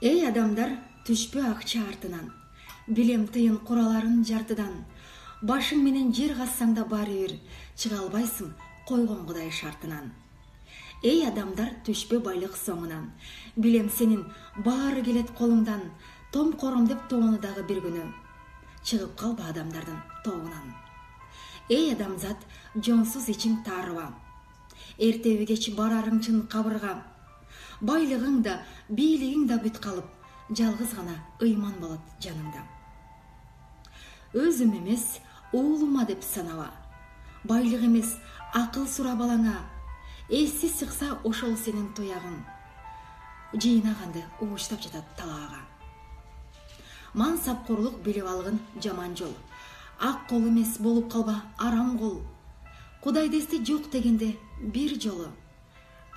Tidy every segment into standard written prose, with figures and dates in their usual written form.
Эй адамдар, түшпө акча артынан, билем тыйын кураларын жартыдан, башың менен жер кассаң да баары бир, чыга албайсың койгон Кудай шартынан. Эй адамдар, түшпө байлык соңунан, билем сенин баары келет колуңдан, том кором деп тоону дагы бир күнү, чыгып калба адамдардын тобунан. Эй адамзат, жонсуз ичиң таарыба, эртеби кеч барарың чын кабырга, байлыгың да, бийлигиң да бүт калып, жалгыз гана ыйман болот жаныңда. Өзүм эмес, уулума деп санаба, байлык эмес, акыл сура балаңа, эсси сыкса ошол сенин туягың, жыйнаганды ууштап жатат талаага. Мансапкорлук билип алгын жаман жол, ак кол эмес болуп калба арам кол, Кудайды эсте жок дегенде бир жолу,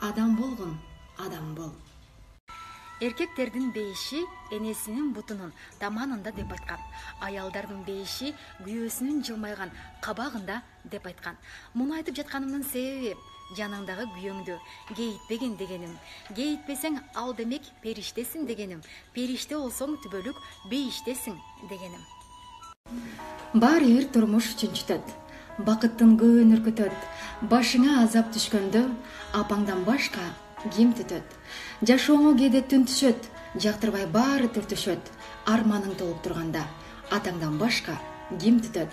адам болгон адам бол. Эркектердин бейиши энесинин бутунун таманында деп айткан, аялдардын бейиши күйөөсүнүн жылмайган кабагында деп айткан. Муну айтып жатканымдын себеби жаныңдагы күйөөңдү кейитпеген дегеним. Кейитпесең ал демек периштесиң дегеним. Периште болсоң түбөлүк бейиштесиң дегеним. Баары бир турмуш чынчытат, бакыттын көбүн үркүтөт. Башыңа азап түшкөндө апаңдан башка ким түтөт? Жашооңо кээде түн түшөт, жактырбай баары түртүшөт. Арманың толуп турганда атаңдан башка ким түтөт?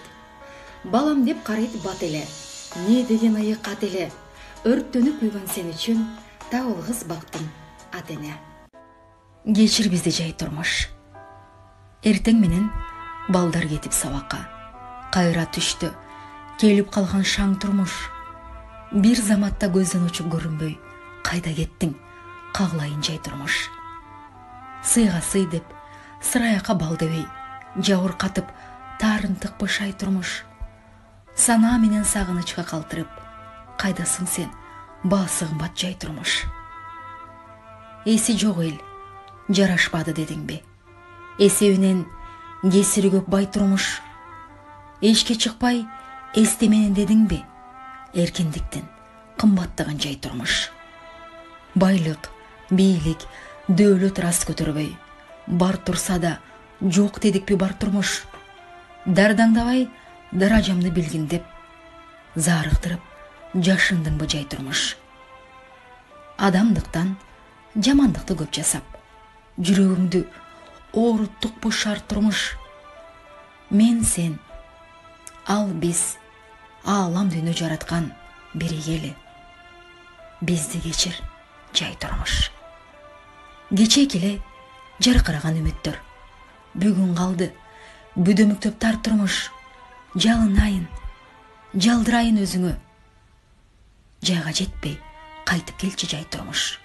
Балам деп карайт бат эле, не деген ыйык ат эле, өрттөнүп күйгөн сен үчүн табыл кыз бактым ата эне. Кечир бизди жай турмуш. Эртең менен балдар кетип сабакка, кайра түштү, келип калган шаң турмуш. Бир заматта көздөн учуп көрүнбөй, кайда кеттиң, кагылайын жай турмуш. Сыйга сый деп, сыраяка бал дебей, жабыр катып, таарын тыкпышай турмуш. Санаа менен сагынычка калтырып, кайдасың сен, баасы кымбат жай турмуш. Эси жок эл, жарашпады дедиңби? Эсебинен кесири көп бай турмуш. Эшке чыкпай, эстеменен дедиңби? Эркиндиктин кымбаттыгын жай турмуш. Байлык, бийлик, дөөлөт раз көтөрбөй, бар турса да жок дедикпи бар турмуш. Дардаңдабай даражамды билгин деп, зарыктырып жашындыңбы жай турмуш. Адамдыктан жамандыкты көп жасап, жүрөгүңдү ооруттукпу шарт турмуш. Мен сен, ал биз, аалам дүйнө жараткан биригели. Бизди кечир жай турмуш. Кечек эле жаркыраган үмүттөр, бүгүн калды бүдөмүктөп тар турмуш. Жалынайын, жалдырайын өзүңө, жайга жетпей кайтып келчи жай турмуш.